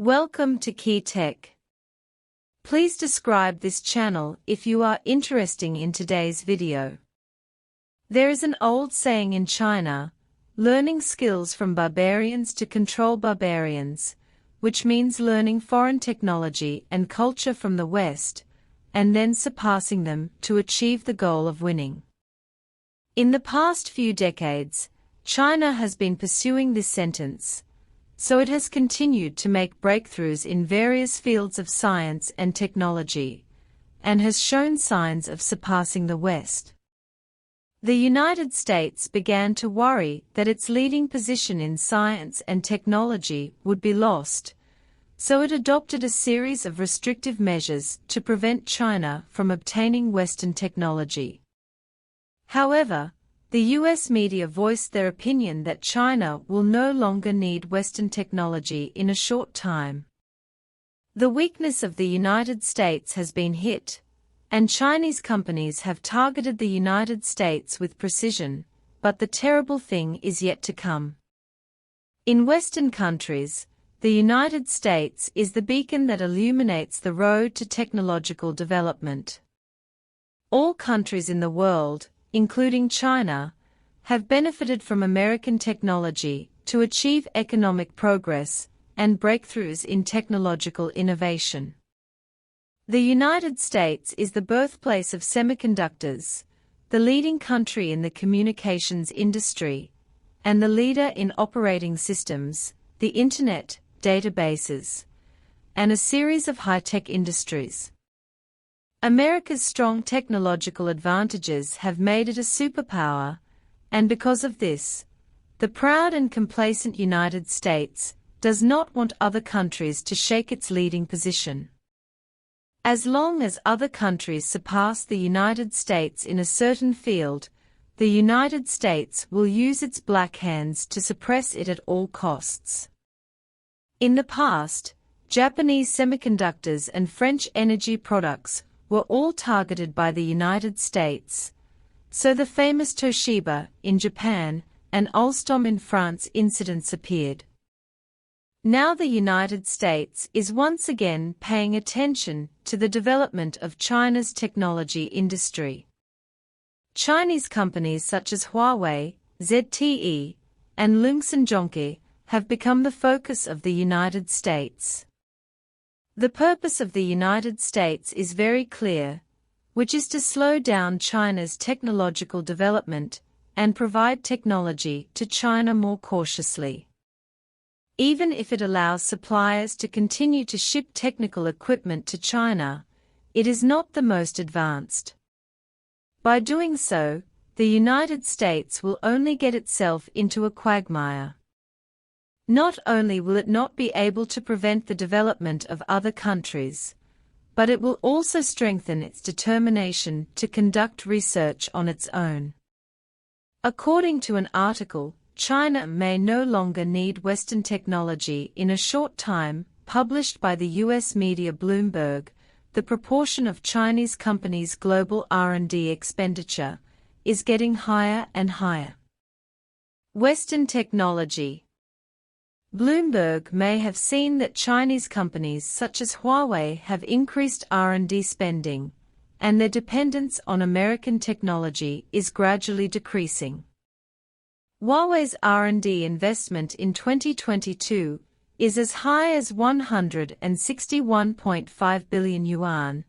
Welcome to Key Tech. Please describe this channel if you are interested in today's video. There is an old saying in China, learning skills from barbarians to control barbarians, which means learning foreign technology and culture from the West, and then surpassing them to achieve the goal of winning. In the past few decades, China has been pursuing this sentence, so it has continued to make breakthroughs in various fields of science and technology, and has shown signs of surpassing the West. The United States began to worry that its leading position in science and technology would be lost, so it adopted a series of restrictive measures to prevent China from obtaining Western technology. However, the US media voiced their opinion that China will no longer need Western technology in a short time. The weakness of the United States has been hit, and Chinese companies have targeted the United States with precision, but the terrible thing is yet to come. In Western countries, the United States is the beacon that illuminates the road to technological development. All countries in the world, including China, have benefited from American technology to achieve economic progress and breakthroughs in technological innovation. The United States is the birthplace of semiconductors, the leading country in the communications industry, and the leader in operating systems, the Internet, databases, and a series of high-tech industries. America's strong technological advantages have made it a superpower, and because of this, the proud and complacent United States does not want other countries to shake its leading position. As long as other countries surpass the United States in a certain field, the United States will use its black hands to suppress it at all costs. In the past, Japanese semiconductors and French energy products were all targeted by the United States, so the famous Toshiba in Japan and Alstom in France incidents appeared. Now the United States is once again paying attention to the development of China's technology industry. Chinese companies such as Huawei, ZTE, and Lungsan Zhongke have become the focus of the United States. The purpose of the United States is very clear, which is to slow down China's technological development and provide technology to China more cautiously. Even if it allows suppliers to continue to ship technical equipment to China, it is not the most advanced. By doing so, the United States will only get itself into a quagmire. Not only will it not be able to prevent the development of other countries, but it will also strengthen its determination to conduct research on its own. According to an article, China may no longer need Western technology in a short time, published by the US media Bloomberg. The proportion of Chinese companies' global R&D expenditure is getting higher and higher. Western technology. Bloomberg may have seen that Chinese companies such as Huawei have increased R&D spending, and their dependence on American technology is gradually decreasing. Huawei's R&D investment in 2022 is as high as 161.5 billion yuan,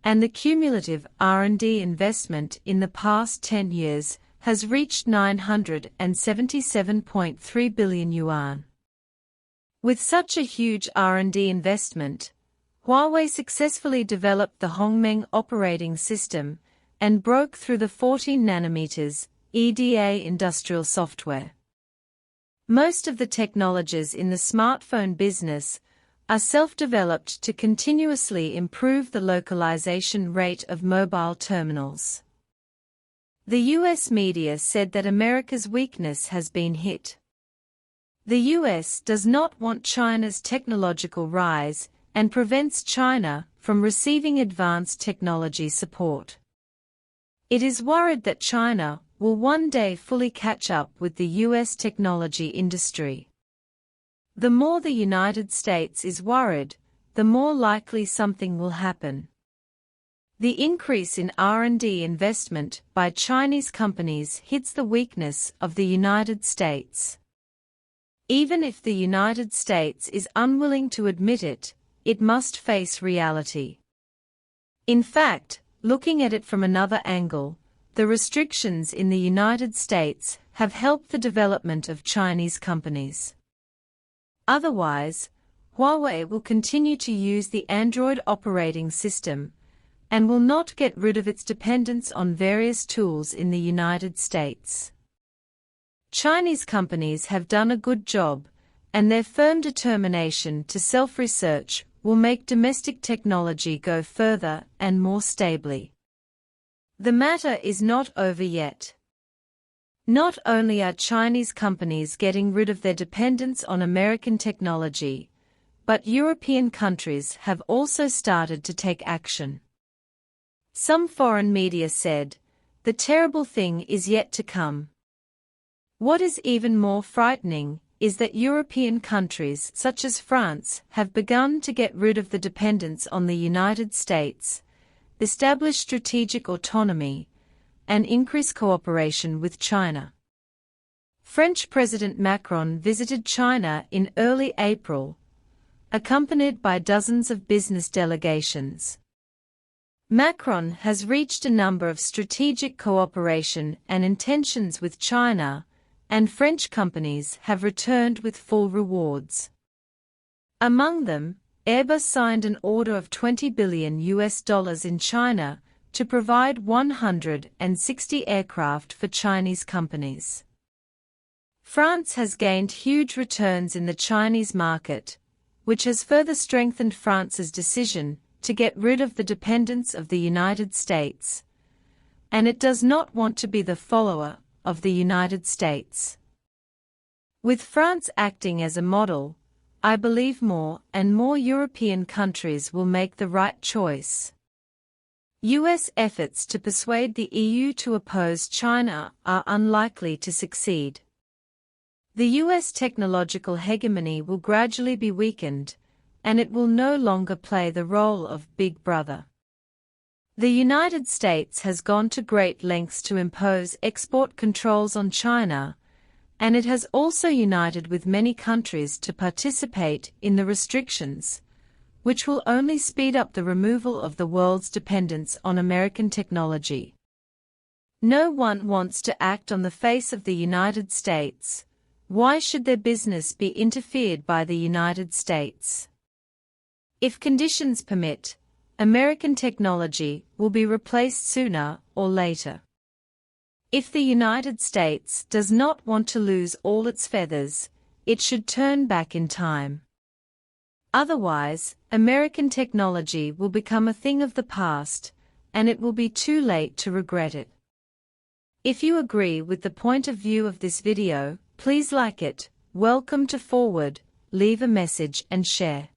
and the cumulative R&D investment in the past 10 years has reached 977.3 billion yuan. With such a huge R&D investment, Huawei successfully developed the Hongmeng operating system and broke through the 14 nanometers EDA industrial software. Most of the technologies in the smartphone business are self-developed to continuously improve the localization rate of mobile terminals. The US media said that America's weakness has been hit. The US does not want China's technological rise and prevents China from receiving advanced technology support. It is worried that China will one day fully catch up with the US technology industry. The more the United States is worried, the more likely something will happen. The increase in R&D investment by Chinese companies hits the weakness of the United States. Even if the United States is unwilling to admit it, it must face reality. In fact, looking at it from another angle, the restrictions in the United States have helped the development of Chinese companies. Otherwise, Huawei will continue to use the Android operating system and will not get rid of its dependence on various tools in the United States. Chinese companies have done a good job, and their firm determination to self-research will make domestic technology go further and more stably. The matter is not over yet. Not only are Chinese companies getting rid of their dependence on American technology, but European countries have also started to take action. Some foreign media said, "The terrible thing is yet to come." What is even more frightening is that European countries such as France have begun to get rid of the dependence on the United States, establish strategic autonomy, and increase cooperation with China. French President Macron visited China in early April, accompanied by dozens of business delegations. Macron has reached a number of strategic cooperation and intentions with China, and French companies have returned with full rewards. Among them, Airbus signed an order of $20 billion in China to provide 160 aircraft for Chinese companies. France has gained huge returns in the Chinese market, which has further strengthened France's decision to get rid of the dependence of the United States, and it does not want to be the follower of the United States. With France acting as a model, I believe more and more European countries will make the right choice. US efforts to persuade the EU to oppose China are unlikely to succeed. The US technological hegemony will gradually be weakened, and it will no longer play the role of Big Brother. The United States has gone to great lengths to impose export controls on China, and it has also united with many countries to participate in the restrictions, which will only speed up the removal of the world's dependence on American technology. No one wants to act on the face of the United States. Why should their business be interfered by the United States? If conditions permit, American technology will be replaced sooner or later. If the United States does not want to lose all its feathers, it should turn back in time. Otherwise, American technology will become a thing of the past, and it will be too late to regret it. If you agree with the point of view of this video, please like it. Welcome to Forward, leave a message and share.